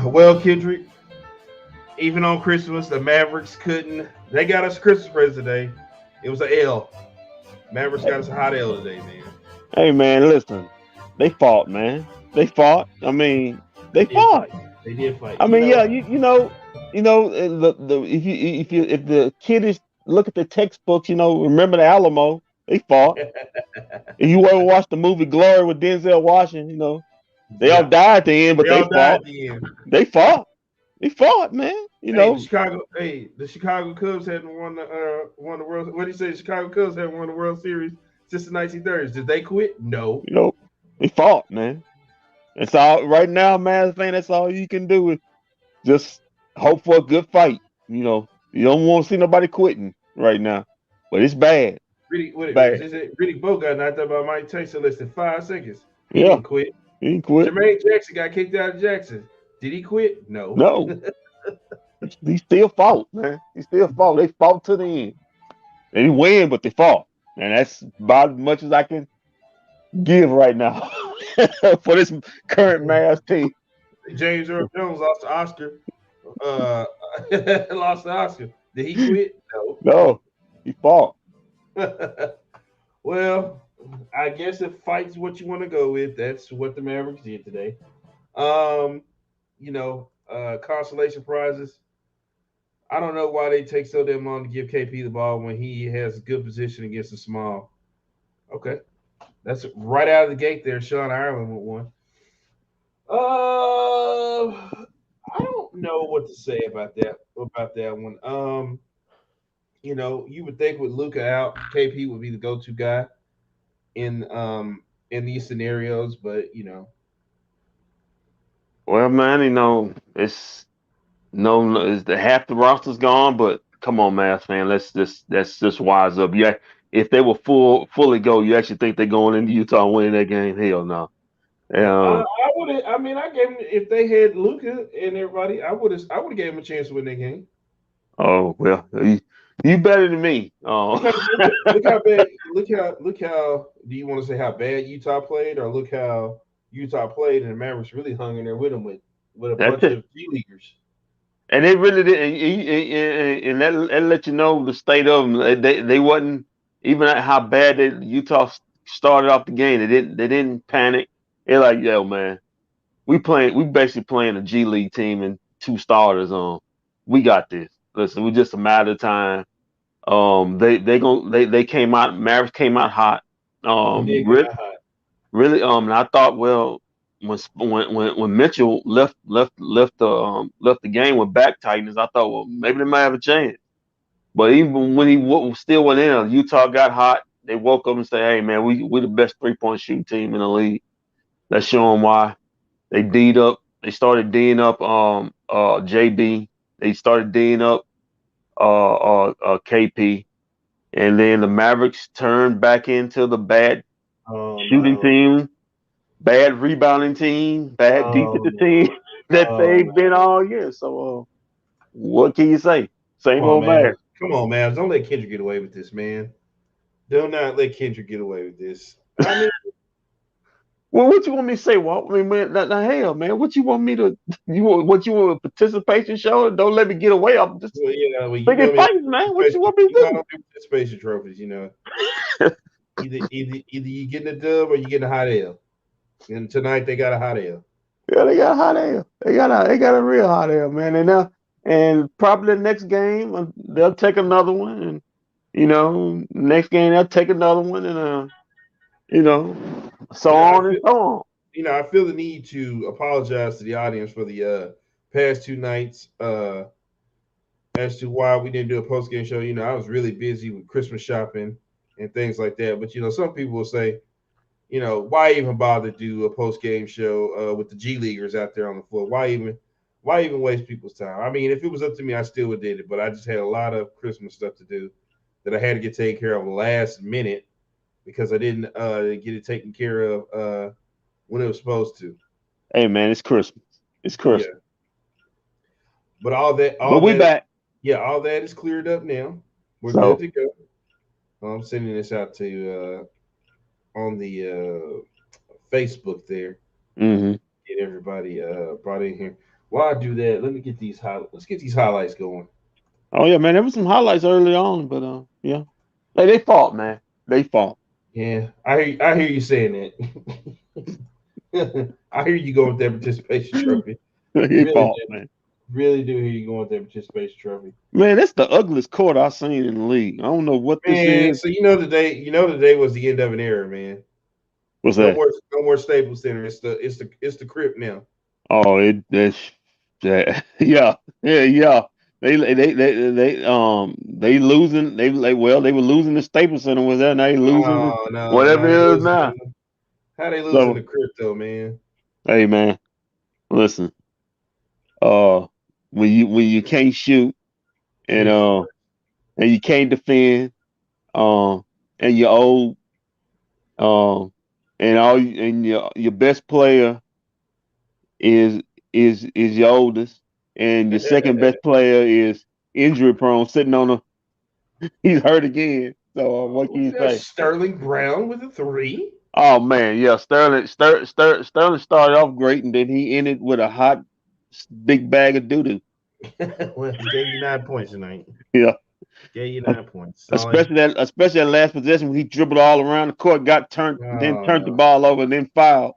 Well, Kendrick, even on Christmas, the Mavericks couldn't. They got us Christmas present today. It was an L. Mavericks got us a hot L today, man. Hey man, listen, they fought, man. They fought. I mean, they They did fought. fight. They did fight. I mean, yeah, the if the kiddies look at the textbooks, remember the Alamo, they fought. If you ever watch the movie Glory with Denzel Washington, they all Yeah, died at the end, but they they all died fought. at the end. They fought. They fought, man. Hey, the Chicago Cubs hadn't won the World. What do you say? The Chicago Cubs hadn't won the World Series since the 1930s. Did they quit? No. You know, they fought, man. That's all right now, man. That's all you can do is just hope for a good fight. You don't want to see nobody quitting right now, but it's bad, Really, what it is? bad. Is it really Bo got knocked out by Mike Tyson less than 5 seconds? He Yeah, didn't quit. he didn't quit. Jermaine Jackson got kicked out of Jackson. Did he quit? No. No, he still fought, man. He still fought. They fought to the end. They didn't win, but they fought, and that's about as much as I can give right now for this current Mavs team. James Earl Jones lost to Oscar. Uh, lost to Oscar. Did he quit? No. No, he fought. Well, I guess if fight's what you want to go with, that's what the Mavericks did today. Um, consolation prizes. I don't know why they take so damn long to give KP the ball when he has good position against the small. Okay, that's right out of the gate there. Sean Ireland with one. I don't know what to say about that one. You would think with Luca out, KP would be the go-to guy in these scenarios, but Well, man, it's it's the half the roster's gone, but come on, Mavs fan, let's just wise up. Yeah, if they were fully go, you actually think they're going into Utah and winning that game? Hell no. Um, I would. I mean, I gave them if they had Luca and everybody, I would have gave them a chance to win that game oh well, you better than me. because look how bad. Look how. Do you want to say how bad Utah played, or look how Utah played and the Mavericks really hung in there with them with a That's bunch it. of G leaguers. And they really did, and that let you know the state of them. They wasn't even at how bad Utah started off the game. They didn't panic. They're like, yo, man, we basically playing a G League team and two starters on. We got this. Listen, we're just a matter of time. They came out. Mavericks came out hot. They did come Really, out hot. really. And I thought, well, when Mitchell left the game with back tightness, I thought, well, maybe they might have a chance. But even when he still went in, Utah got hot. They woke up and said, "Hey, man, we the best 3-point shooting team in the league. Let's show them why." They D'd up. They started D'ing up JB. They started D'ing up KP, and then the Mavericks turned back into the bad Oh shooting no! team, bad rebounding team, bad Oh defensive team no! that Oh they've been no! all year. So what can you say? Come Same on, old man! man. Come on, man! Don't let Kendrick get away with this, man. Do not let Kendrick get away with this. I mean, Well, what you want me to say, Walt? I mean, man, now, hell, man, what you want me to? You want a participation show? Don't let me get away. I'm just well, you thinking know me. fighting, man. What you want me to I don't do participation trophies. do? Either you getting a dub or you getting a hot L. And tonight they got a hot L. Yeah, they got hot air. They got a real hot air, man. And probably the next game they'll take another one, and next game they'll take another one, and you know, so Yeah, on and so on. I feel the need to apologize to the audience for the past 2 nights as to why we didn't do a post game show. I was really busy with Christmas shopping and things like that. But some people will say, why even bother to do a post game show with the G leaguers out there on the floor? Why even waste people's time? I mean, if it was up to me, I still would did it. But I just had a lot of Christmas stuff to do that I had to get taken care of last minute because I didn't get it taken care of when it was supposed to. Hey, man, it's Christmas. It's Yeah, Christmas. but all that, But all we that, back. yeah, all that is cleared up now. We're good So, to go. I'm sending this out to on the Facebook there. hmm Get everybody brought in here. While I do that, let me get these let's get these highlights going. Oh yeah, man. There was some highlights early on, but yeah. They fought, man. They fought. Yeah, I hear you saying that. I hear you going with that participation trophy. They Really fought, do. man. Really do hear you going with that participation trophy. Man, that's the ugliest court I've seen in the league. I don't know what this Man, is. so today was the end of an era, man. What's that? No more Staples Center. It's the Crip now. Oh, that's that. Yeah. They losing. They were losing the Staples Center was that. Now they losing Oh no, whatever now they it is losing. now. How they losing So the crypto, man? hey, man, listen. Uh, when you can't shoot and Jesus uh Christ. and you can't defend, um, and you're old, um, and your best player is is your oldest, and your second best player is injury prone, sitting on a he's hurt again. So what can Oh, you say? Sterling Brown with a three. Oh man, yeah, Sterling started off great, and then he ended with a hot big bag of doo doo. Well, he gave you 9 points tonight. Yeah, Gave you 9 points. especially that last possession when he dribbled all around the court, got turned, then Oh turned the no. ball over, and then fouled.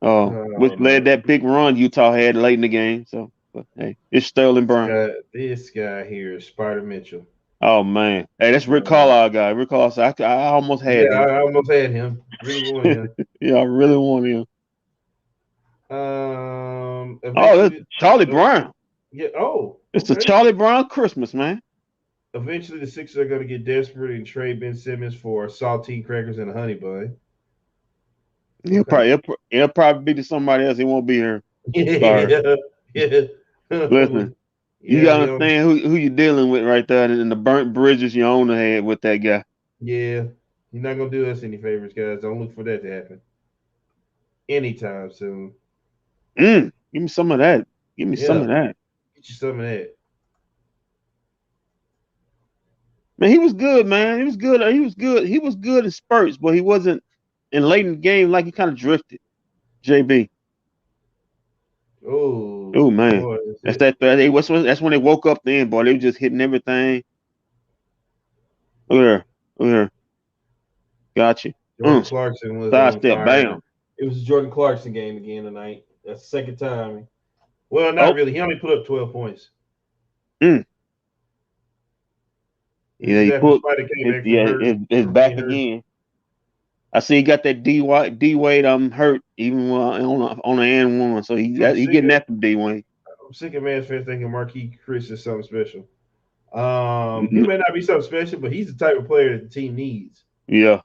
Oh Which led no. that big run Utah had late in the game. So, but hey, it's Sterling Brown. This guy here is Spider Mitchell. Oh man, hey, that's Rick Uh, Carlisle guy. Rick Carlisle, I almost yeah, had him. I almost had him. Really wanted him. Yeah, I really want him. Oh, that's Eventually, Charlie uh, Brown. yeah. Oh, It's the okay. Charlie Brown Christmas, man. Eventually, the Sixers are going to get desperate and trade Ben Simmons for saltine crackers and a honey bun. He'll Okay. probably he'll probably be to somebody else. He won't be here. Sorry. Yeah, yeah. Listen, you Yeah, gotta we understand who you're dealing with right there, and the burnt bridges your owner had with that guy. yeah. You're not gonna do us any favors, guys. Don't look for that to happen anytime soon. Give me some of that. Give me some Yeah, of that. get you some of that. Man, he was good, man. He was good. He was good. He was good in spurts, but he wasn't in late in the game like he kind of drifted. JB. Oh Oh man, boy, that's that's when they woke up. Then, boy, they were just hitting everything. Look at her. Look at her. Got you. Jordan Clarkson was Side on step. fire. Bam. It was a Jordan Clarkson game again tonight. That's the second time. Well, not Oh. really. He only put up 12 points. Mm. This Yeah, is he after put. Spider came back from His from back being hurt. again. I see he got that D Wade. I'm hurt even on the and one. So I'm he sick getting of that from D Wade. Mavs fans thinking Marquise Chris is something special. He Yeah. may not be something special, but he's the type of player that the team needs. Yeah.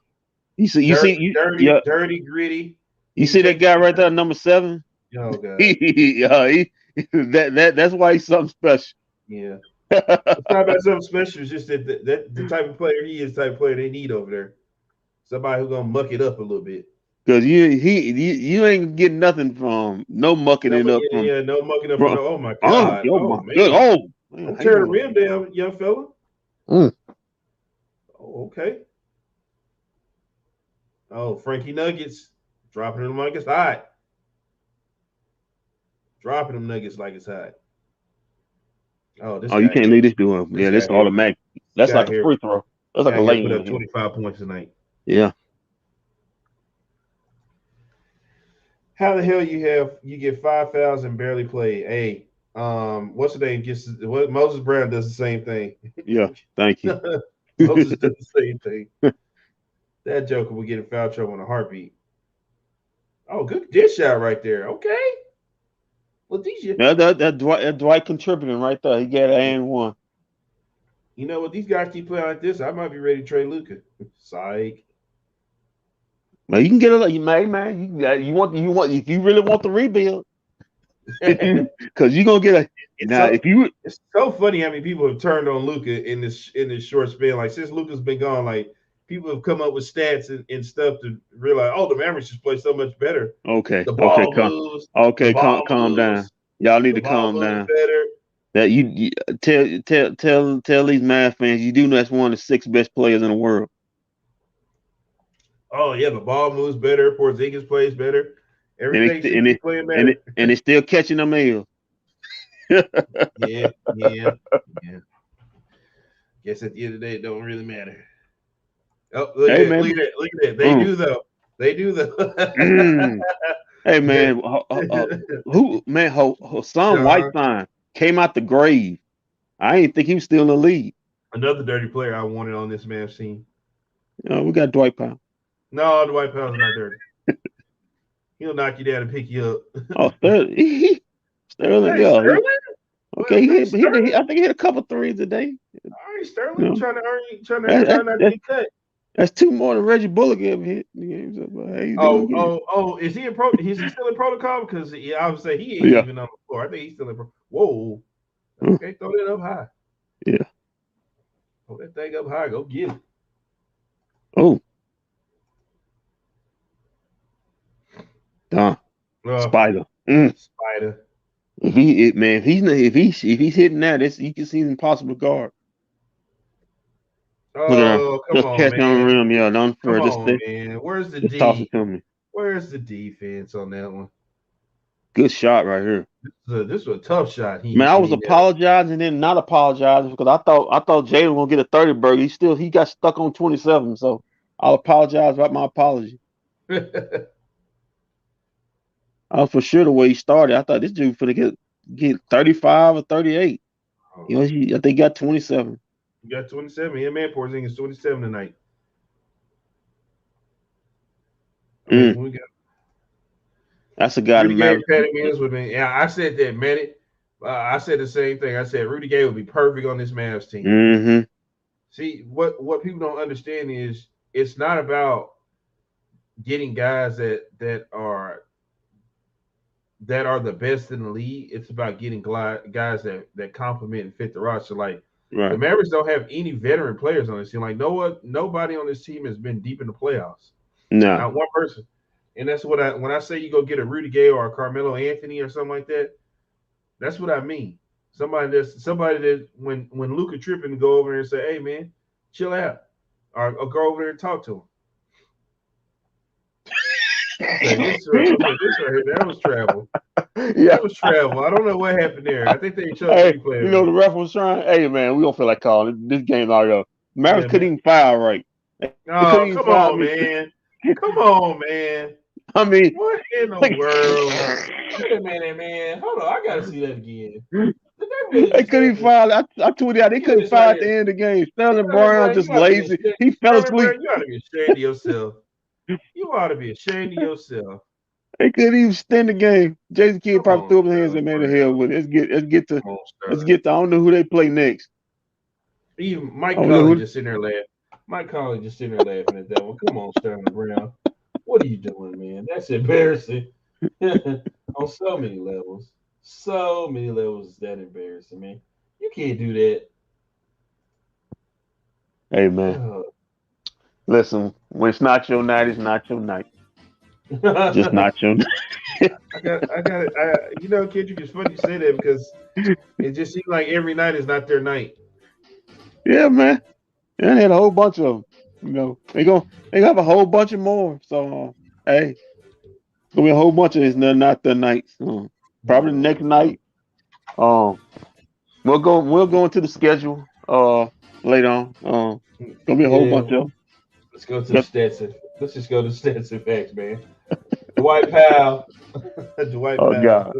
Dirty, gritty. You He can see take that the guy right defense. there, number 7. Oh God, That's why he's something special. yeah. It's not about something special. It's just that the type of player he is, the type of player they need over there. Somebody who's gonna muck it up a little bit. Cause you ain't getting nothing from no mucking No, it up yeah, no mucking up from from no. Oh my God. oh Oh my good man. man, Don't how you tear the doing? rim down, young fella. Mm. Oh, okay. Oh, Frankie Nuggets dropping them like it's hot. Dropping them Nuggets like it's hot. Oh, this Oh, you guy can't here. leave this doing. This Yeah, guy this here. automatic. This That's guy like a here. free throw. That's like a Guy here put lane up here. 25 points tonight. Yeah. How the hell you get 5,000 barely played? Hey, what's the name? What Moses Brown does the same thing. Yeah. Thank you. Moses does the same thing. That joker will get in foul trouble in a heartbeat. Oh, good dish out right there. Okay. Letitia. Yeah, that Dwight contributing right there. He got an and one. You know what? These guys keep playing like this. I might be ready to trade Luca. Psych. Well, you can get a you may man. You want if you really want the rebuild, because you're gonna get a it's now so if you it's so funny how many people have turned on Luca in this short span. Like since Luca's been gone, like people have come up with stats and stuff to realize, oh, the Mavericks just play so much better. okay The okay ball calm moves. The okay ball calm down. moves. Y'all need The to ball calm moves down. better. That you tell these Mavs fans you do know that's one of the 6 best players in the world. Oh yeah, the ball moves better. Porzingis plays better. Every day seems to be playing better. And it's still catching them L's. Yeah. Guess at the end of the day, it don't really matter. Oh, look at that. They do though. Hey man, Hassan Whiteside came out the grave. I didn't think he was still in the league. Another dirty player I wanted on this Mavs team. We got Dwight Powell. No, Dwight Powell's not dirty. He'll knock you down and pick you up. Oh, Sterling. Sterling. Okay, I think he hit a couple threes today. All right, Sterling trying not to get cut. That's 2 more than Reggie Bullock ever hit. Is he in Is he still in protocol? Because I would say he ain't even on the floor. I think he's still in. Whoa. Okay, throw that up high. Yeah. Throw that thing up high. Go get it. Oh. Spider. Spider. If he's hitting that, you can see an impossible guard. Oh, come on, catch man. On the rim, yeah, unfair. Man. Where's the D? Toss it to me. Where's the defense on that one? Good shot right here. This was a tough shot. I was apologizing and then not apologizing because I thought Jalen was gonna get a 30 burger. He got stuck on 27, so I'll apologize about my apology. I was for sure the way he started. I thought this dude finna get 35 or 38. I think he got 27. You got 27. Yeah, man, Porzingis 27 tonight. We got. That's a guy. Rudy Gay, Patty Mills would be. Yeah, I said that, man. I said the same thing. I said Rudy Gay would be perfect on this Mavs team. Mm-hmm. See, what people don't understand is it's not about getting guys that are the best in the league. It's about getting guys that complement and fit the roster. Like the Mavericks don't have any veteran players on this team. Like nobody on this team has been deep in the playoffs. No, not one person. And that's when I say you go get a Rudy Gay or a Carmelo Anthony or something like that. That's what I mean. Somebody that when Luka tripping, go over there and say, "Hey man, chill out," or go over there and talk to him. This right here, that was travel. Yeah, that was travel. I don't know what happened there. I think they chose players. The ref was trying. Hey man, we don't feel like calling this game already up. Mavericks couldn't even foul right. Oh, come on, man. Come on, man. I mean, what in the world? Wait a minute, man. Hold on, I gotta see that again. They couldn't even foul. I tweeted out they couldn't foul at the end of the game. Sterling Brown just lazy. He fell asleep. You ought to be ashamed of yourself. You ought to be ashamed of yourself. They couldn't even stand the game. Jason Kidd probably threw up his hands and made the hell with it. Let's get to. I don't know who they play next. Even Mike Conley just sitting there laughing. Mike Conley just sitting there laughing at that one. Come on, Sterling Brown. What are you doing, man? That's embarrassing. On so many levels. So many levels is that embarrassing, man. You can't do that. Hey, man. Listen, when it's not your night, it's not your night. Just not your night. I got it. Kendrick, it's funny you say that because it just seems like every night is not their night. Yeah, man. Yeah, they had a whole bunch of them. They have a whole bunch of more. So, hey, gonna be a whole bunch of it's not the nights. Probably the next night. We'll go into the schedule later on. Gonna be a whole bunch of them. Let's go to the stats. Let's just go to stats and facts, man. Dwight Powell. Dwight Powell. God.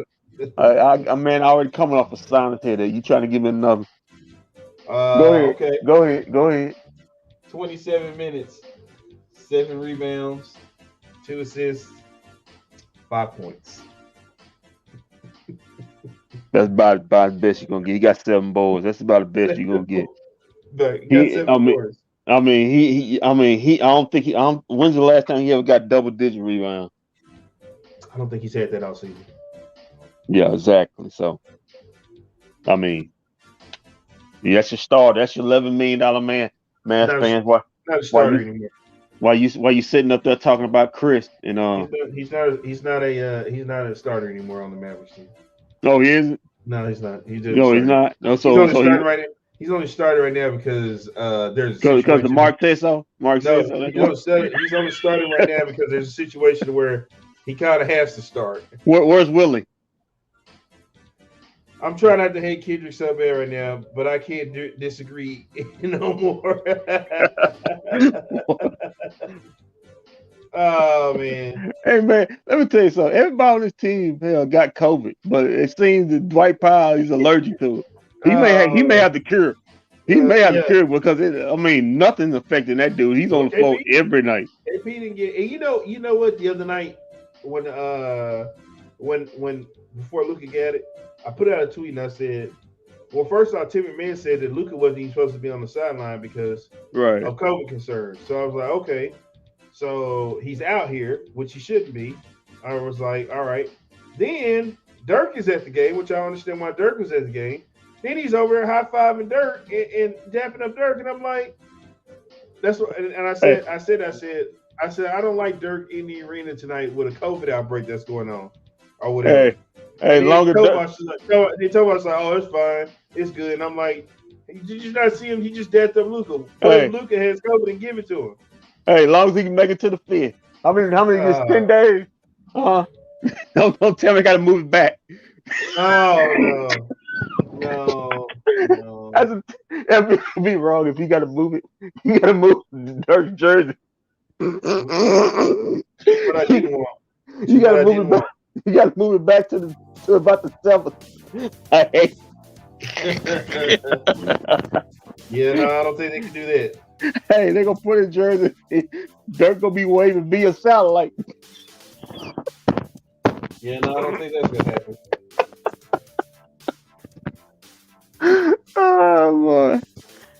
I already coming off a silence here. You trying to give me another? Go ahead. Okay. Go ahead. 27 minutes, 7 rebounds, 2 assists, 5 points. That's about the best you're gonna get. He got 7 boards. That's about the best you're gonna get. When's the last time he ever got double-digit rebound? I don't think he's had that all season. Yeah, exactly. So, that's your star. That's your $11 million man. Mavs fans, not a starter anymore. Why you sitting up there talking about Chris and he's not a starter anymore on the Mavericks team. No, he isn't. No, he's not. He's not. No, he's only starting right now because there's because the Mark says so. He's only starting right now because there's a situation where He kind of has to start. Where's Willie? I'm trying not to hate Kendrick so bad right now, but I can't disagree no more. Oh man. Hey man, let me tell you something. Everybody on this team got COVID, but it seems that Dwight Powell is allergic to it. He may have the cure. He may have the Yeah. cure because nothing's affecting that dude. He's on the floor every night. KP didn't get, and you know what? The other night when before Luka got it, I put out a tweet and I said, well, first off, Tim McMahon said that Luka wasn't even supposed to be on the sideline because of COVID concerns. So I was like, okay, so he's out here, which he shouldn't be. I was like, all right. Then Dirk is at the game, which I don't understand why Dirk was at the game. Then he's over there high-fiving Dirk and dapping up Dirk, and I'm like, that's what. And I said, I don't like Dirk in the arena tonight with a COVID outbreak that's going on, or whatever. Hey, longer. They told us like, oh, it's fine, it's good. And I'm like, did you not see him? He just dapped up Luka. What if Luka has COVID and give it to him? Hey, as long as he can make it to the 5th. How many? Just 10 days. Don't tell me I got to move it back. Oh no. That'd be wrong if you got to move it. You got to move Dirk's jersey. But I didn't want. You got to move it back. You got to move it back to about the 7th. I hate. Yeah, no, I don't think they can do that. Hey, they gonna put his jersey. Dirk gonna be waving be a satellite. Yeah, no, I don't think that's gonna happen. Oh boy.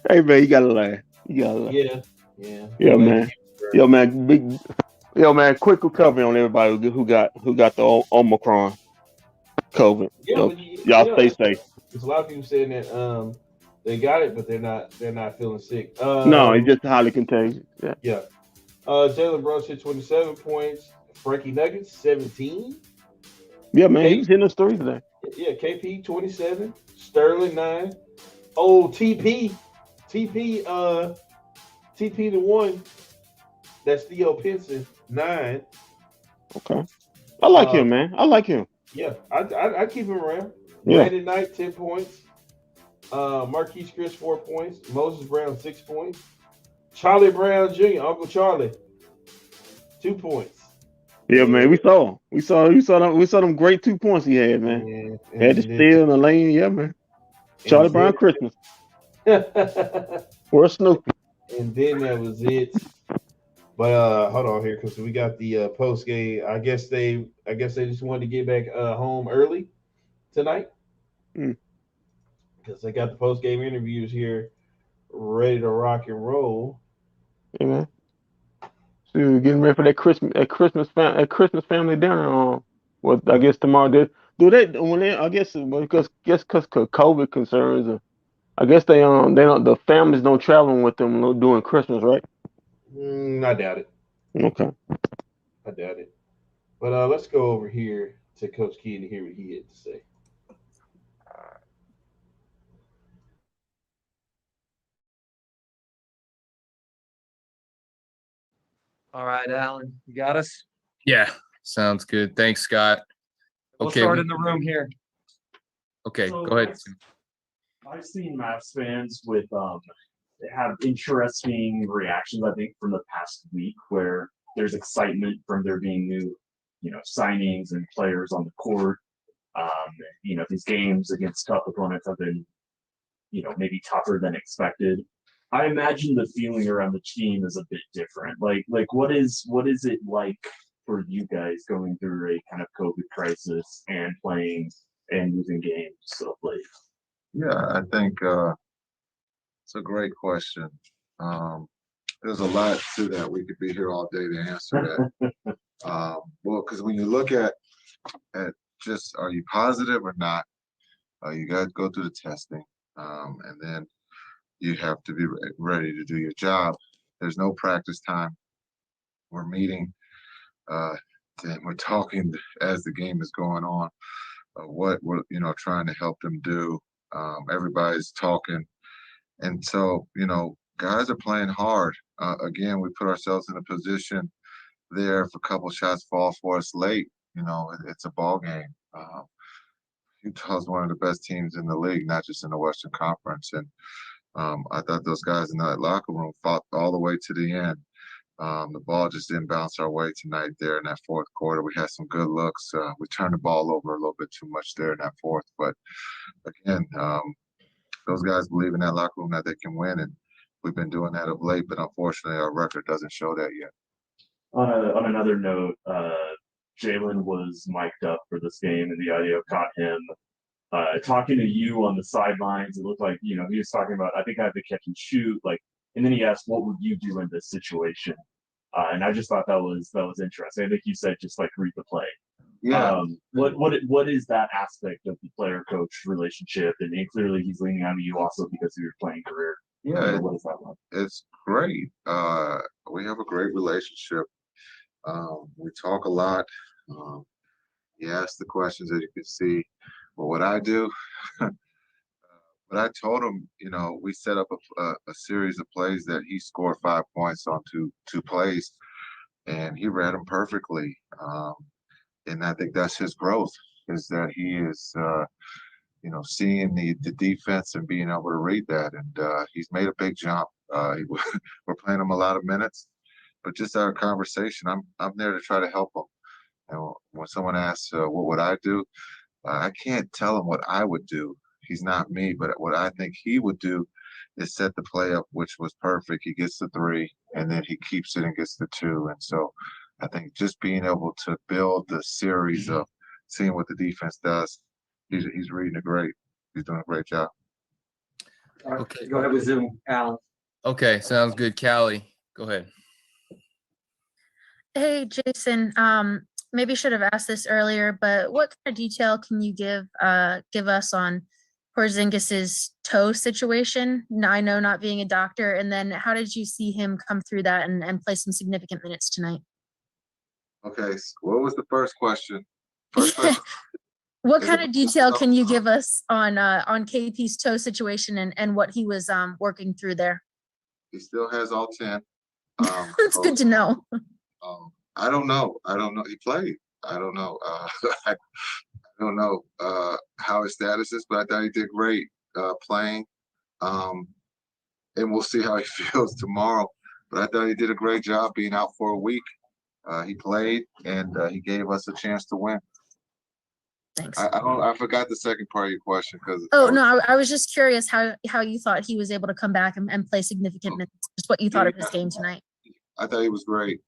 Hey man, you gotta laugh. Yeah, man. Yo man, quick recovery on everybody who got the Omicron COVID. Y'all stay safe. There's a lot of people saying that they got it, but they're not feeling sick. No, it's just highly contagious. Yeah. Jalen Brunson 27 points. Frankie Nuggets 17. Yeah, man, he's hitting us 3 today. Yeah, KP 27. Sterling 9. Oh, TP the one. That's Theo Pinson 9. Okay, I like him, man. I like him. Yeah, I keep him around. Yeah. Brandon Knight 10 points. Marquise Chris 4 points. Moses Brown 6 points. Charlie Brown Jr. Uncle Charlie 2 points. Yeah, man, we saw them great 2 points he had, man. Yeah. Had to steal in the lane, yeah, man. Charlie Brown Christmas. Where's Snoopy? And then that was it. But hold on here, because we got the post game. I guess they just wanted to get back home early tonight. Because they got the post game interviews here ready to rock and roll. Yeah, man. So getting ready for that Christmas family dinner. Well, I guess tomorrow. I guess because COVID concerns. I guess they don't, the families don't travel with them during Christmas, right? I doubt it. Okay. I doubt it. But let's go over here to Coach Key and hear what he had to say. All right, Alan, you got us? Yeah, sounds good. Thanks, Scott. We'll start in the room here. Okay, so go ahead. I've seen Mavs fans with have interesting reactions, I think, from the past week where there's excitement from there being new, signings and players on the court. These games against tough opponents have been, maybe tougher than expected. I imagine the feeling around the team is a bit different. Like what is it like for you guys going through a kind of COVID crisis and playing and losing games of late? Yeah, I think it's a great question. There's a lot to that. We could be here all day to answer that. Well, because when you look at just are you positive or not, you got to go through the testing, and then you have to be ready to do your job. There's no practice time. We're meeting, and we're talking as the game is going on. What we're trying to help them do. Everybody's talking, and so guys are playing hard. Again, we put ourselves in a position there if a couple shots fall for us late. It's a ball game. Utah's one of the best teams in the league, not just in the Western Conference. And I thought those guys in that locker room fought all the way to the end. The ball just didn't bounce our way tonight there in that fourth quarter. We had some good looks. We turned the ball over a little bit too much there in that fourth. But again, those guys believe in that locker room that they can win, and we've been doing that of late. But unfortunately, our record doesn't show that yet. On another note, Jalen was mic'd up for this game, and the audio caught him talking to you on the sidelines. It looked like he was talking about, I think I have to catch and shoot, and then he asked, "What would you do in this situation?" And I just thought that was interesting. I think you said just read the play. Yeah. What is that aspect of the player-coach relationship? And clearly he's leaning on you also because of your playing career. Yeah, what is that like? It's great. We have a great relationship. We talk a lot. He asks the questions, as you can see. But what I do, but I told him, we set up a series of plays that he scored 5 points on two plays, and he read them perfectly. And I think that's his growth, is that he is, seeing the defense and being able to read that. And he's made a big jump. We're playing him a lot of minutes, but just our conversation, I'm there to try to help him. And when someone asks, what would I do? I can't tell him what I would do. He's not me, but what I think he would do is set the play up, which was perfect. He gets the 3, and then he keeps it and gets the 2. And so I think just being able to build the series of seeing what the defense does, he's reading it great. He's doing a great job. Okay. Go ahead with Zoom, Alan. Okay, sounds good. Callie, go ahead. Hey, Jason. Maybe should have asked this earlier, but what kind of detail can you give us on Porzingis's toe situation? I know not being a doctor, and then how did you see him come through that and play some significant minutes tonight? Okay, so what was the first question? What kind of detail can you give us on KP's toe situation and what he was working through there? He still has all 10. That's good to know. I don't know. He played. I don't know. I don't know how his status is, but I thought he did great playing. And we'll see how he feels tomorrow. But I thought he did a great job being out for a week. He played, and he gave us a chance to win. Thanks. I forgot the second part of your question because. I was just curious how you thought he was able to come back and play significant minutes. Just what you thought of his game tonight. I thought he was great.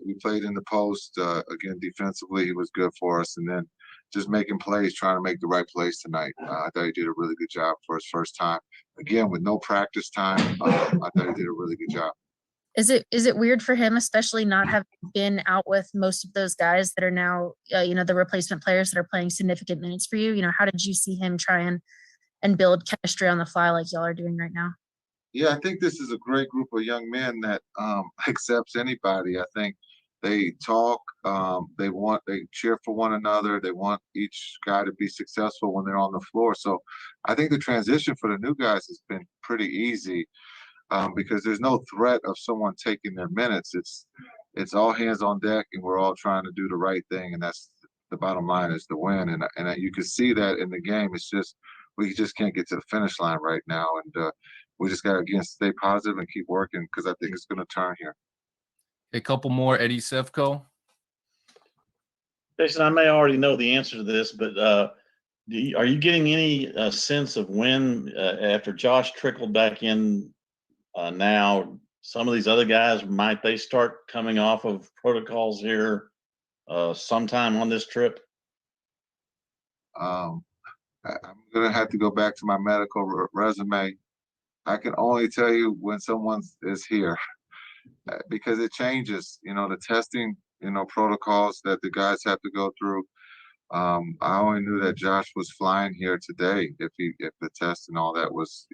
We played in the post. Again, defensively, he was good for us. And then just making plays, trying to make the right plays tonight. I thought he did a really good job for his first time. Again, with no practice time, I thought he did a really good job. Is it weird for him, especially not having been out with most of those guys that are now, the replacement players that are playing significant minutes for you? How did you see him try and build chemistry on the fly like y'all are doing right now? Yeah, I think this is a great group of young men that accepts anybody. I think they talk, they cheer for one another. They want each guy to be successful when they're on the floor. So I think the transition for the new guys has been pretty easy because there's no threat of someone taking their minutes. It's all hands on deck, and we're all trying to do the right thing, and that's the bottom line is to win. And you can see that in the game. It's just we just can't get to the finish line right now, and we just got to, again, stay positive and keep working because I think it's going to turn here. A couple more, Eddie Sefko. Jason, I may already know the answer to this, but are you getting any sense of when, after Josh trickled back in now, some of these other guys, might they start coming off of protocols here sometime on this trip? I'm going to have to go back to my medical resume. I can only tell you when someone is here because it changes, the testing, protocols that the guys have to go through. I only knew that Josh was flying here today if the test and all that was,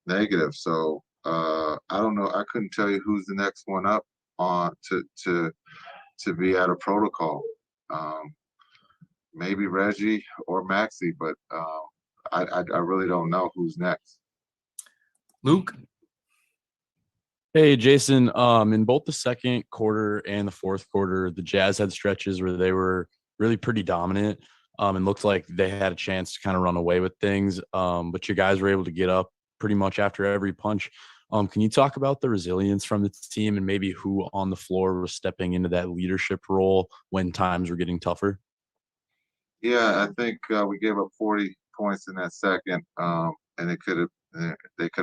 negative. So I don't know. I couldn't tell you who's the next one up on to be out of protocol. Maybe Reggie or Maxey, but I really don't know who's next. Luke? Hey, Jason. In both the second quarter and the fourth quarter, the Jazz had stretches where they were really pretty dominant, and looked like they had a chance to kind of run away with things. But your guys were able to get up pretty much after every punch. Can you talk about the resilience from the team and maybe who on the floor was stepping into that leadership role when times were getting tougher? Yeah, I think we gave up 40 points in that second, and they could have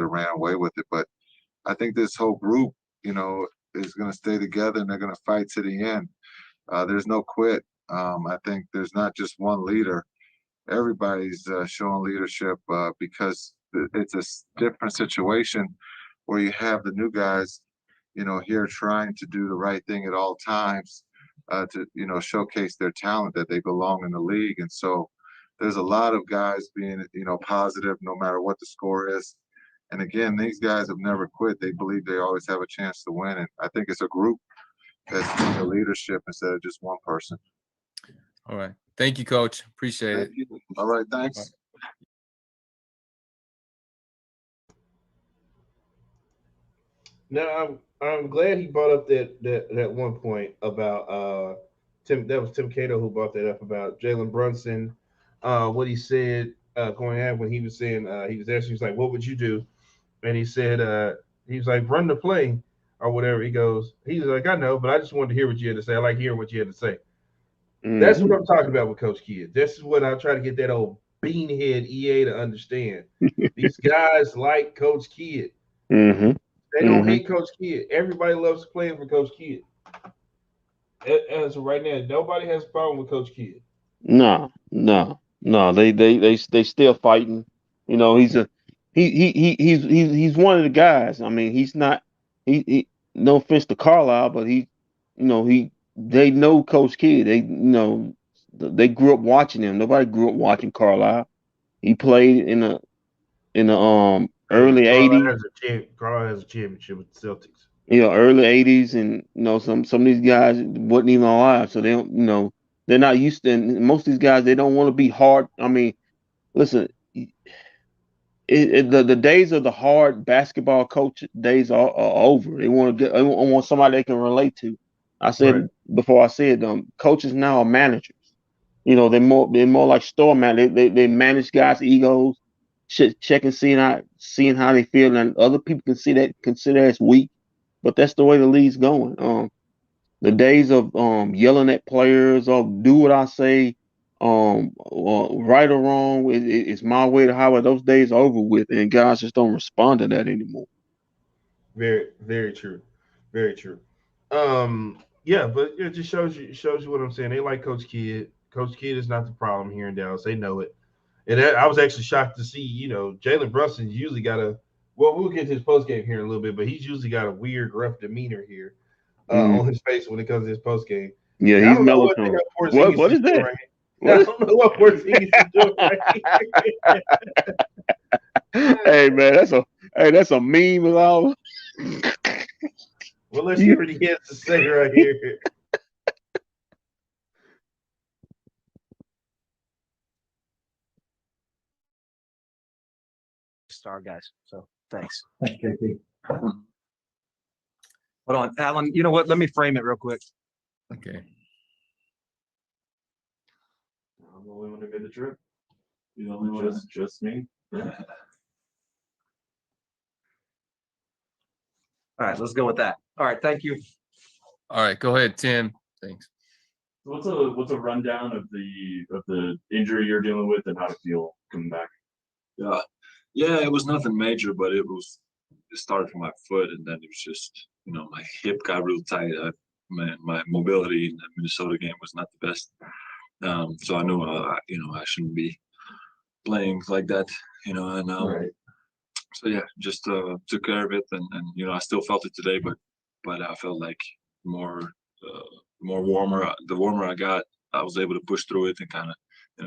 ran away with it. But I think this whole group, is going to stay together and they're going to fight to the end. There's no quit. I think there's not just one leader. Everybody's showing leadership because it's a different situation where you have the new guys, here trying to do the right thing at all times to, showcase their talent that they belong in the league. And so there's a lot of guys being, positive no matter what the score is. And again, these guys have never quit. They believe they always have a chance to win. And I think it's a group that's in the leadership instead of just one person. All right. Thank you, Coach. Appreciate Thank you. All right. Thanks. Now I'm glad he brought up that one point about Tim. That was Tim Cato who brought that up about Jalen Brunson. What he said going out when he was saying he was asking, he was like, "What would you do?" And he said he was like, "Run the play," or whatever. He's like, "I know, but I just wanted to hear what you had to say. I like hearing what you had to say." Mm-hmm. That's what I'm talking about with Coach Kidd. This is what I try to get that old beanhead EA to understand. These guys like Coach Kidd. Mm-hmm. They don't hate Coach Kidd. Everybody loves playing for Coach Kidd. As of right now, nobody has a problem with Coach Kidd. No. They still fighting. He's one of the guys. I mean, he's not. He no offense to Carlisle, but they know Coach Kidd. They grew up watching him. Nobody grew up watching Carlisle. He played in the early '80s. Carlisle has a championship with the Celtics. Early '80s, and some of these guys wasn't even alive, so they don't. They're not used to. And most of these guys, they don't want to be hard. I mean, listen, the days of the hard basketball coach days are over. They want somebody they can relate to. I said before. I said coaches now are managers. They're more like store man. They manage guys' egos, checking, seeing how they feel, and other people consider as weak. But that's the way the league's going. The days of yelling at players or do what I say, right or wrong, it's my way to highway. Those days are over with, and guys just don't respond to that anymore. Very, very true. Very true. Yeah, but it just shows you what I'm saying. They like Coach Kidd. Coach Kidd is not the problem here in Dallas. They know it. And I was actually shocked to see, Jalen Brunson's usually got we'll get to his post game here in a little bit, but he's usually got a weird, rough demeanor here on his face when it comes to his post game. Yeah, now, he's mellow. What is that? Right, I don't know what Porzingis is doing right here. Hey man, that's a meme of all. Well, let's hear what he has to say right here. Star guys. So thanks. Thank you. Hold on, Alan. You know what? Let me frame it real quick. Okay. I'm the only one who made the trip. You're the only one. Just me. All right, let's go with that. All right, thank you. All right, go ahead, Tim. Thanks. So what's a rundown of the injury you're dealing with and how to feel coming back? Yeah, it was nothing major, but it started from my foot, and then it was just, my hip got real tight. My mobility in the Minnesota game was not the best. So I knew, I shouldn't be playing like that, and Right. so yeah, just took care of it, and I still felt it today, but I felt like more warmer. The warmer I got, I was able to push through it and kind of,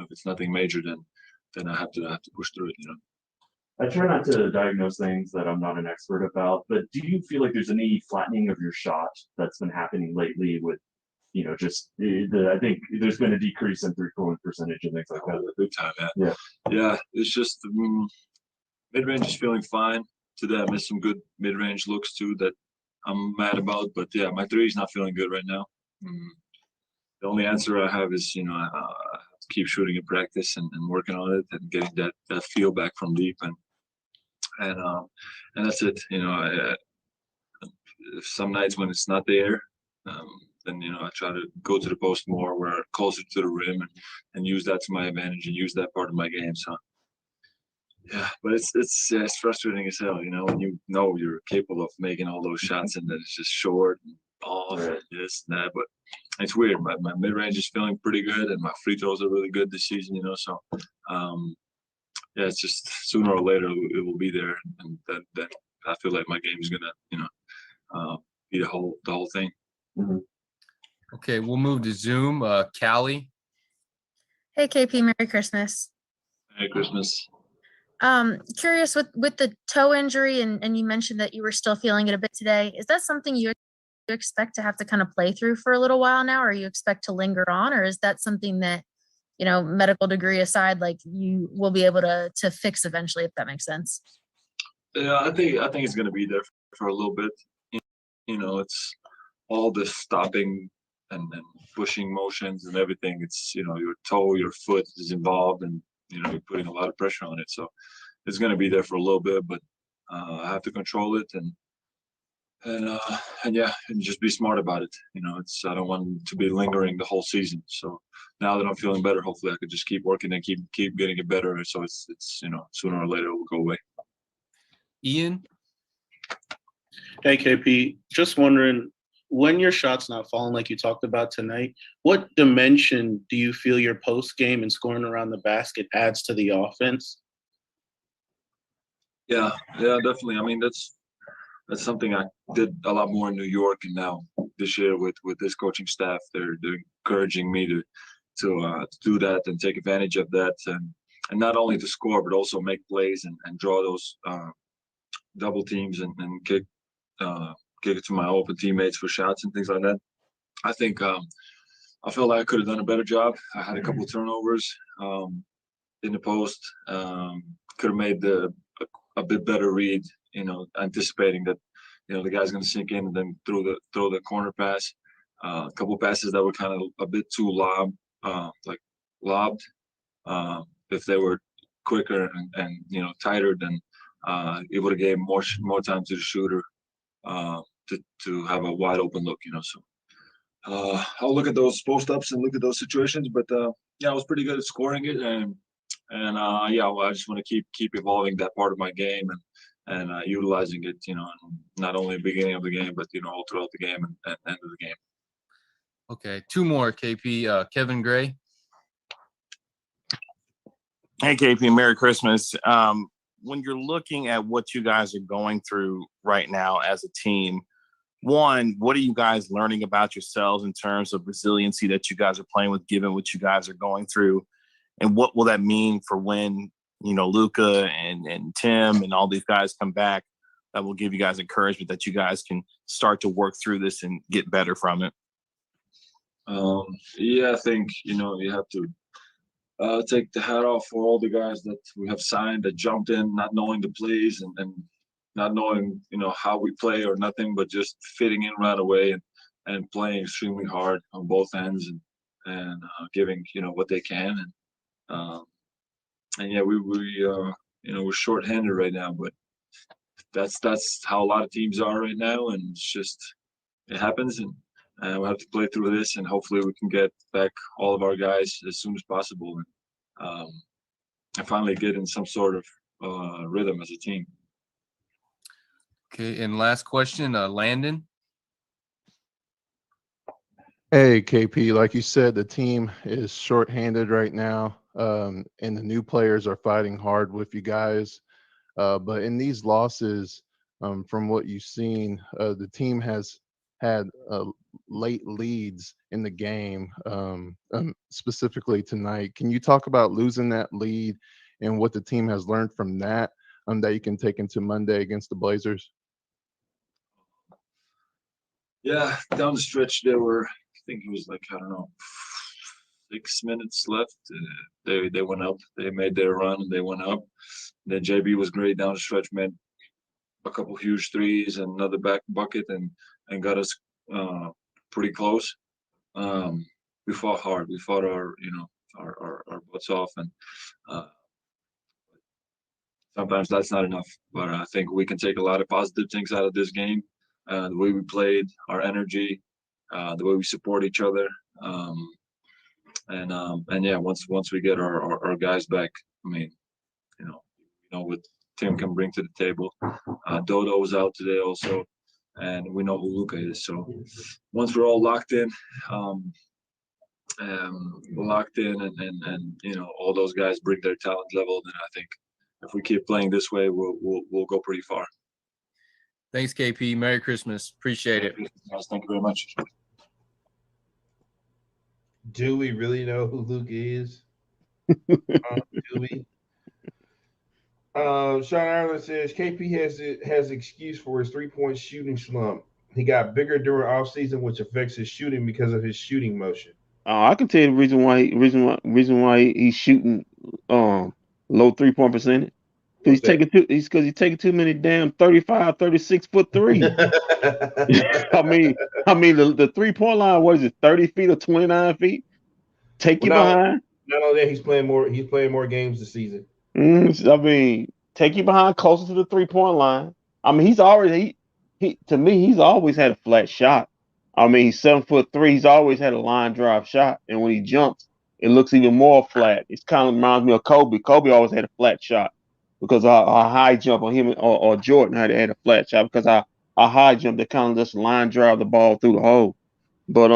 if it's nothing major, then I have to push through it, I try not to diagnose things that I'm not an expert about, but do you feel like there's any flattening of your shot that's been happening lately with, I think there's been a decrease in three-point percentage and things like that. Big time, yeah. It's just mid-range is feeling fine. Today I missed some good mid-range looks too that I'm mad about. But yeah, my three is not feeling good right now. The only answer I have is, I have to keep shooting in practice and working on it and getting that feel back from deep and that's it. Some nights when it's not there, then I try to go to the post more, where closer to the rim, and use that to my advantage and use that part of my game. So yeah, but it's frustrating as hell, when you're capable of making all those shots and then it's just short and off and this and that. But it's weird. My mid range is feeling pretty good, and my free throws are really good this season. So yeah, it's just sooner or later it will be there, and then I feel like my game is gonna be the whole thing. Okay, we'll move to Zoom. Callie. Hey, KP, Merry Christmas. Merry Christmas. Curious with the toe injury, and you mentioned that you were still feeling it a bit today. Is that something you expect to have to kind of play through for a little while now, or you expect to linger on, or is that something that, medical degree aside, like you will be able to fix eventually, if that makes sense? Yeah, I think it's gonna be there for a little bit. It's all the stopping and pushing motions and everything. It's your toe, your foot is involved, and you're putting a lot of pressure on it. So it's gonna be there for a little bit, but I have to control it and yeah, and just be smart about it. I don't want it to be lingering the whole season. So now that I'm feeling better, hopefully I could just keep working and keep getting it better. So it's sooner or later it will go away. Ian. Hey KP, just wondering, when your shot's not falling like you talked about tonight, what dimension do you feel your post game and scoring around the basket adds to the offense? Yeah, definitely. I mean, that's something I did a lot more in New York, and now this year with this coaching staff, they're encouraging me to do that and take advantage of that, and not only to score but also make plays and draw those double teams and kick it to my open teammates for shots and things like that. I think I feel like I could have done a better job. I had a couple of turnovers in the post. Could have made a bit better read, anticipating that the guy's going to sink in and then throw the corner pass. A couple of passes that were kind of a bit too lobbed. If they were quicker and tighter, then it would have gave more time to the shooter to have a wide open look. So I'll look at those post ups and look at those situations. But yeah, I was pretty good at scoring it, and yeah, well, I just want to keep evolving that part of my game and utilizing it, not only at the beginning of the game, but all throughout the game and end of the game. Okay, two more, KP. Kevin Gray. Hey, KP, Merry Christmas. When you're looking at what you guys are going through right now as a team, one, what are you guys learning about yourselves in terms of resiliency that you guys are playing with, given what you guys are going through? And what will that mean for when, Luka and Tim and all these guys come back? That will give you guys encouragement that you guys can start to work through this and get better from it. Yeah, I think, you have to take the hat off for all the guys that we have signed that jumped in, not knowing the plays and not knowing, how we play or nothing, but just fitting in right away and playing extremely hard on both ends and giving, what they can. And yeah, we're shorthanded right now, but that's how a lot of teams are right now, and it's just it happens, and we'll have to play through this, and hopefully we can get back all of our guys as soon as possible and finally get in some sort of rhythm as a team. Okay, and last question, Landon. Hey, KP, like you said, the team is shorthanded right now, and the new players are fighting hard with you guys. But in these losses, from what you've seen, the team has had late leads in the game, specifically tonight. Can you talk about losing that lead and what the team has learned from that that you can take into Monday against the Blazers? Yeah, down the stretch, there were, I think it was like, I don't know, 6 minutes left. They went up. They made their run and they went up. Then JB was great down the stretch, made a couple huge threes and another back bucket and got us pretty close. We fought hard. We fought our butts off, and sometimes that's not enough. But I think we can take a lot of positive things out of this game. The way we played, our energy, the way we support each other, and yeah, once we get our guys back, I mean, what Tim can bring to the table. Dodo was out today also, and we know who Luka is. So once we're all locked in, and all those guys bring their talent level, then I think if we keep playing this way, we'll go pretty far. Thanks, KP. Merry Christmas. Appreciate it. Guys, thank you very much. Do we really know who Luke is? Do we? Sean Ireland says KP has excuse for his 3-point shooting slump. He got bigger during offseason, which affects his shooting because of his shooting motion. I can tell you the reason why he's shooting low 3-point percentage. He's taking too many damn 35, 36 foot threes. I mean the 3-point line, what is it, 30 feet or 29 feet? Behind. Not only that, he's playing more games this season. I mean, take you behind closer to the 3-point line. I mean, he's always had a flat shot. I mean, he's 7'3". He's always had a line drive shot, and when he jumps, it looks even more flat. It kind of reminds me of Kobe. Kobe always had a flat shot because our high jump on him or Jordan had a flat shot because our high jump, they kind of just line drive the ball through the hole. But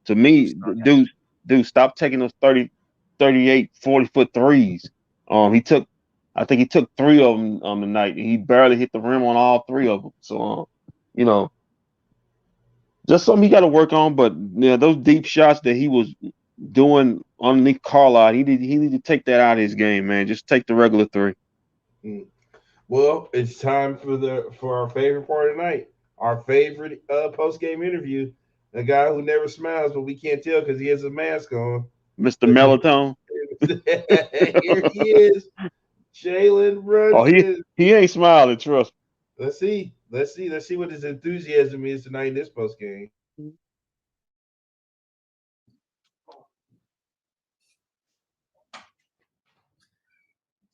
to me, dude, stop taking those 30, 38, 40-foot threes. I think he took 3 of them tonight. He barely hit the rim on all 3 of them. So, just something he got to work on. But those deep shots that he was doing underneath Carlisle, he need to take that out of his game, man. Just take the regular 3. Well, it's time for our favorite part of the night, our favorite post-game interview. A guy who never smiles, but we can't tell because he has a mask on. Mr. Melatonin. Here he is, Jalen Brunson. He ain't smiling, trust me. Let's see what his enthusiasm is tonight in this post game.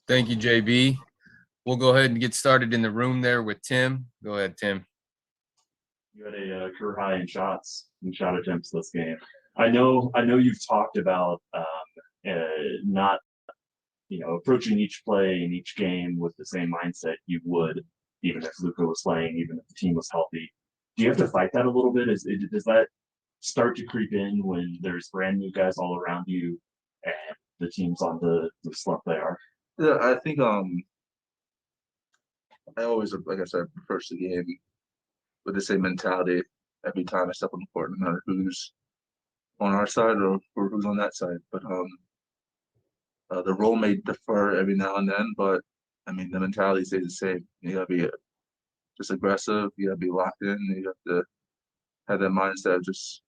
Thank you, JB. We'll go ahead and get started in the room there with Tim. Go ahead, Tim. You had a career high in shots and shot attempts this game. I know you've talked about not approaching each play in each game with the same mindset you would even if Luka was playing, even if the team was healthy. Do you have to fight that a little bit? Does that start to creep in when there's brand new guys all around you and the team's on the slump they are? Yeah, I think I always, like I said, approach the game with the same mentality every time I step on the court, no matter who's on our side or who's on that side. But the role may differ every now and then, but I mean the mentality stays the same. You gotta be just aggressive. You gotta be locked in. You have to have that mindset of just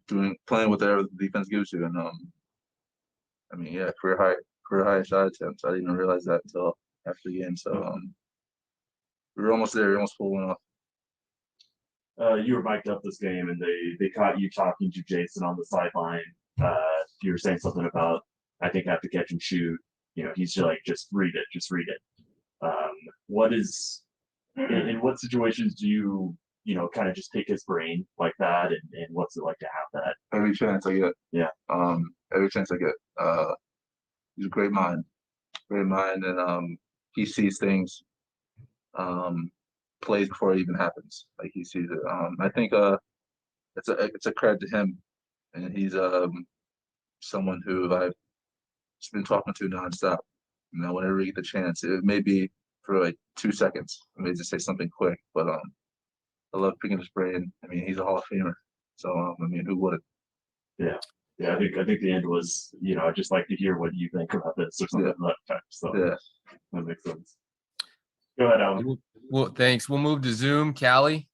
playing whatever the defense gives you. And I mean, yeah, career high shot attempts. I didn't even realize that until after the game. So we were almost there. We almost pulled one off. You were mic'd up this game, and they caught you talking to Jason on the sideline. You were saying something about, I think, have to catch and shoot. He's like, just read it. In what situations do you kind of just take his brain like that, and what's it like to have that? Every chance I get. Yeah. Every chance I get. He's a great mind, and he sees things, plays before it even happens. Like he sees it. I think it's a credit to him, and he's someone who I've just been talking to nonstop. Whenever you get the chance, it may be for like 2 seconds. I may just say something quick, but I love picking his brain. I mean, he's a Hall of Famer, so I mean, who wouldn't? Yeah. I think the end was, I'd just like to hear what you think about this or something like that. So yeah, that makes sense. Go ahead, Alan. Well, thanks. We'll move to Zoom. Callie.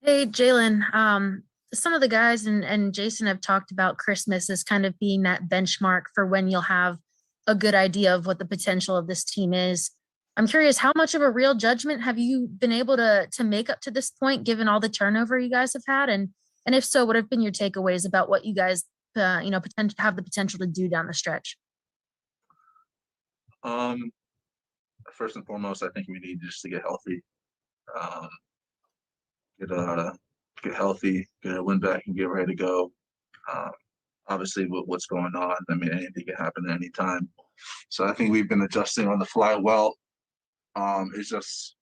Hey, Jalen. Some of the guys and Jason have talked about Christmas as kind of being that benchmark for when you'll have a good idea of what the potential of this team is. I'm curious, how much of a real judgment have you been able to make up to this point, given all the turnover you guys have had? And if so, what have been your takeaways about what you guys, have the potential to do down the stretch? First and foremost, I think we need just to get healthy. Get healthy, get a win back, and get ready to go. Obviously, with what's going on, I mean, anything can happen at any time. So I think we've been adjusting on the fly well. It's just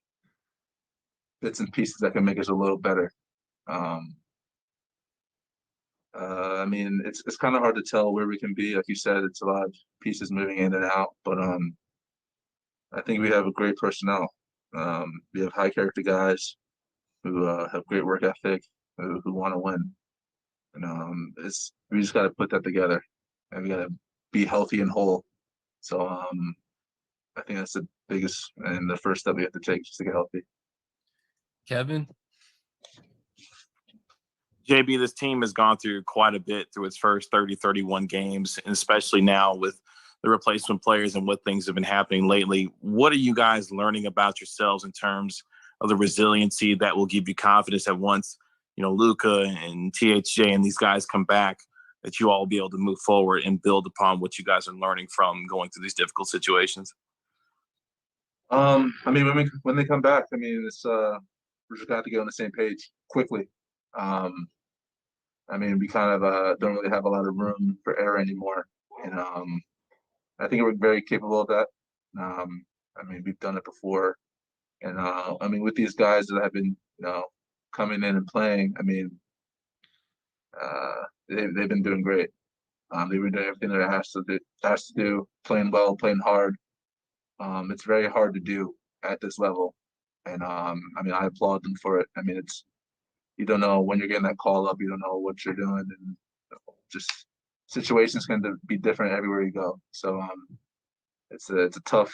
bits and pieces that can make us a little better. I mean, it's kind of hard to tell where we can be. Like you said, it's a lot of pieces moving in and out, but I think we have a great personnel. We have high character guys who have great work ethic, who want to win. And we just got to put that together, and we got to be healthy and whole. So I think that's the biggest and the first step we have to take, just to get healthy. Kevin? JB, this team has gone through quite a bit through its first 30, 31 games, and especially now with the replacement players and what things have been happening lately. What are you guys learning about yourselves in terms of the resiliency that will give you confidence that once, Luka and THJ and these guys come back, that you all will be able to move forward and build upon what you guys are learning from going through these difficult situations? I mean, when they come back, I mean, it's we just got to get on the same page quickly. I mean, we kind of don't really have a lot of room for error anymore, and I think we're very capable of that. I mean, we've done it before, and I mean, with these guys that have been, coming in and playing, I mean, they've been doing great. They've been doing everything that it has to do, playing well, playing hard. It's very hard to do at this level, and I mean, I applaud them for it. I mean, you don't know when you're getting that call up, you don't know what you're doing, and just situations can be different everywhere you go. So it's a tough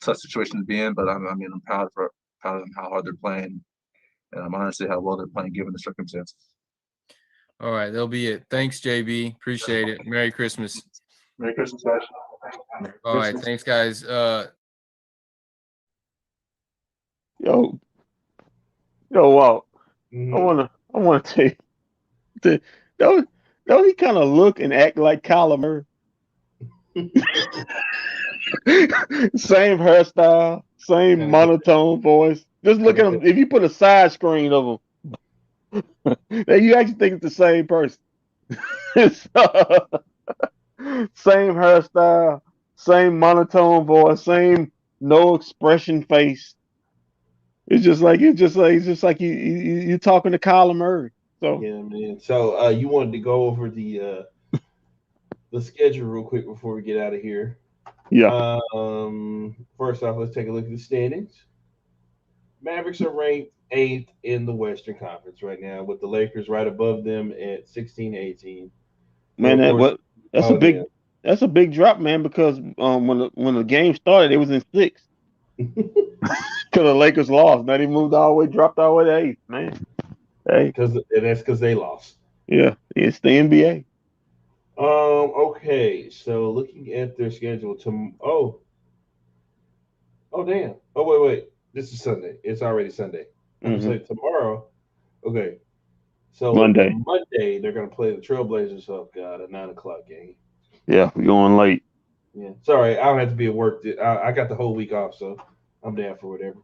situation to be in, but I'm proud of them, how hard they're playing, and I'm honestly how well they're playing given the circumstances. All right, that'll be it. Thanks, JB. Appreciate it. Merry Christmas. Merry Christmas, guys. All right, thanks, guys. Yo, Walt. I wanna tell you, don't he kind of look and act like Kyler Murray? Same hairstyle, same monotone voice. Just look at him. If you put a side screen of him, then you actually think it's the same person. Same hairstyle, same monotone voice, same no expression face. It's just like you talking to Kyler Murray. So yeah, man. So you wanted to go over the schedule real quick before we get out of here. Yeah. First off, let's take a look at the standings. Mavericks are ranked 8th in the Western Conference right now, with the Lakers right above them at 16-18. Man, that's a big drop, man, because when the game started, it was in 6th. Because the Lakers lost. Now they dropped all the way to 8th, man. Hey, that's because they lost. Yeah, it's the NBA. Okay, so looking at their schedule damn. Oh wait. This is Sunday. It's already Sunday. I'm gonna say tomorrow. Okay. So Monday they're gonna play the Trailblazers. Oh god, a 9:00 game. Yeah, we're going late. Yeah. Sorry, I don't have to be at work. I got the whole week off, so I'm down for whatever.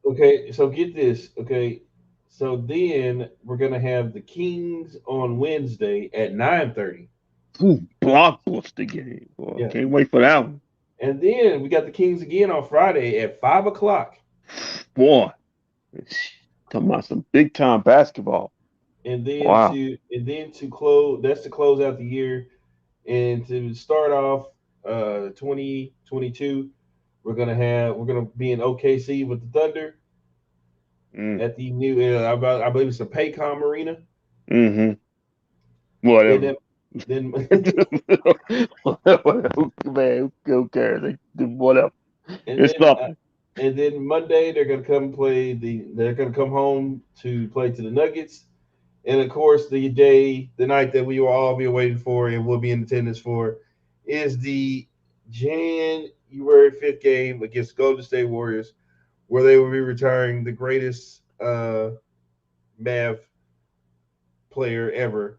Okay, so get this. Okay. So then we're gonna have the Kings on Wednesday at 9:30. Blockbuster game. Boy. Yeah. Can't wait for that one. And then we got the Kings again on Friday at 5:00. Boy, talking about some big time basketball. And then to close out the year, and to start off 2022, we're gonna be in OKC with the Thunder at the new I believe it's the Paycom Arena. Whatever. Then man, who cares? Whatever. It's something. And then Monday they're gonna come home to play to the Nuggets. And of course the night that we will all be waiting for and we'll be in attendance for is the January 5th game against Golden State Warriors, where they will be retiring the greatest Mav player ever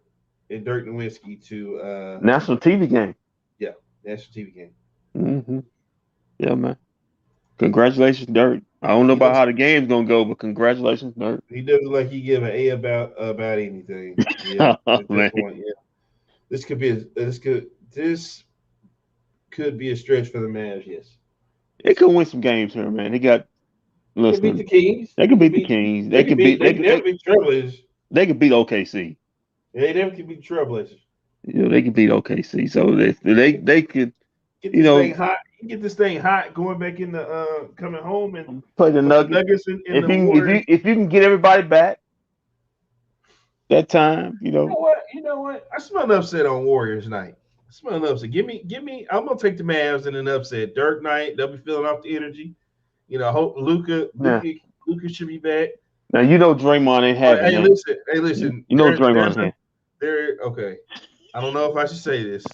in Dirk Nowitzki to National TV game. yeah, national TV game. Mm-hmm. Yeah, man. Congratulations, Dirk. I don't know about how the game's gonna go, but congratulations, Dirk. He doesn't look like he give an A about anything. Yeah, at Man. this point, yeah. This could be this could be a stretch for the Mavs. Yes, They could win some games here, man. They got they could beat the Kings. They could beat the Kings. They could beat. They never beat Trailblazers. They could beat OKC. They never could beat Trailblazers. You know, they could beat OKC. So they could. Get this thing hot. Get this thing hot. Going back in the coming home and play the Nuggets. If you can get everybody back that time, You know what? I smell an upset on Warriors night. I smell an upset. Give me. I'm gonna take the Mavs in an upset. Dirk night. They'll be feeling off the energy. You know, hope Luka should be back. Now you know Draymond ain't having that. Hey, listen. You know Draymond ain't. Okay. I don't know if I should say this.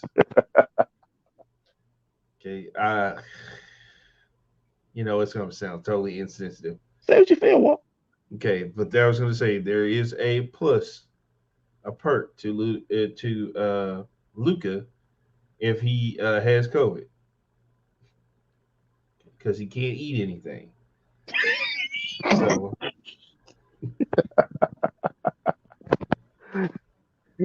Okay. You know, it's gonna sound totally insensitive. Say what you feel, Walt. Okay, but I was gonna say there is a perk to Luka if he has COVID, because he can't eat anything. So.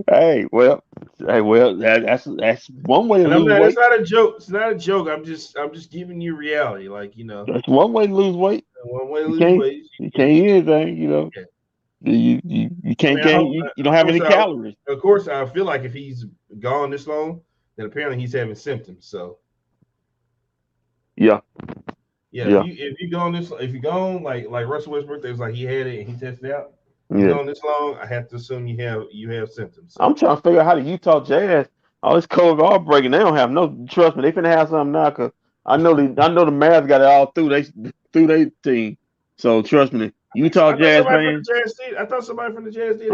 Hey, well, that's one way to lose weight. It's not a joke. It's not a joke. I'm just giving you reality. Like, you know, that's one way to lose weight. One way to lose weight. You can't eat anything. You know, you can't gain. You don't have any calories. Of course, I feel like if he's gone this long, then apparently he's having symptoms. So. Yeah. If you gone like Russell Westbrook, they was like he had it and he tested out. You gone this long, I have to assume you have symptoms. So. I'm trying to figure out how the Utah Jazz, all this COVID all breaking. They don't have no. Trust me, they finna have something now. Cause I know the Mavs got it all through their team. So trust me, Utah Jazz fans. I thought somebody from the Jazz did.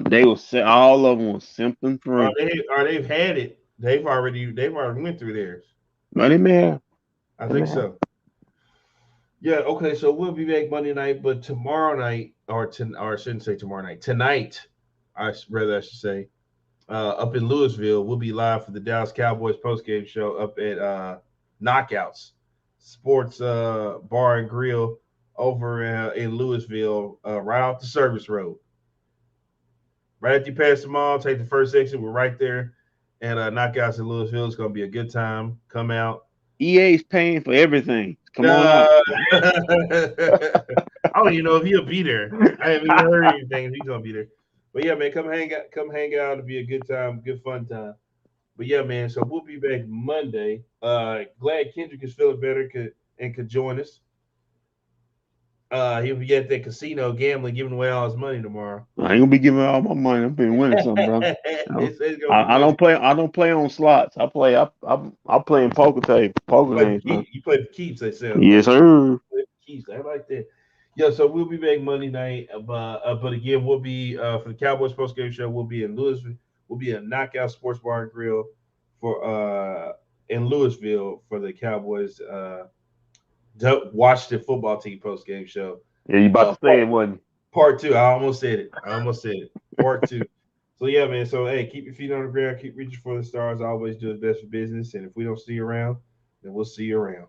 They will say all of them was symptom free. They've had it. They've already went through theirs. No, they may have. I think so. Yeah, okay, so we'll be back Monday night, but tomorrow night, or I shouldn't say tomorrow night, tonight, I should say, up in Louisville, we'll be live for the Dallas Cowboys postgame show up at Knockouts Sports Bar and Grill over in Louisville, right off the service road. Right after you pass the mall, take the first exit, we're right there at Knockouts in Louisville. It's going to be a good time. Come out. EA's paying for everything. Come on out. I don't even know if he'll be there. I haven't even heard anything if he's gonna be there. But yeah, man, come hang out. It'll be a good time, good fun time. But yeah, man, so we'll be back Monday. Glad Kendrick is feeling better and could join us. He'll be at that casino gambling, giving away all his money tomorrow. I ain't gonna be giving all my money. I've been winning something, bro. I don't play on slots. I play in poker games. You play the keeps, they say. Yes, sir. Keeps. I like that. Yeah, so we'll be back Monday night. But again, we'll be for the Cowboys postgame show. We'll be in Louisville. We'll be at Knockout Sports Bar and Grill in Louisville for the Cowboys. Watch the football team post game show. Yeah, you about to say it, wasn't part 2. I almost said it. Part 2. So yeah, man. So hey, keep your feet on the ground. Keep reaching for the stars. Always do the best for business. And if we don't see you around, then we'll see you around.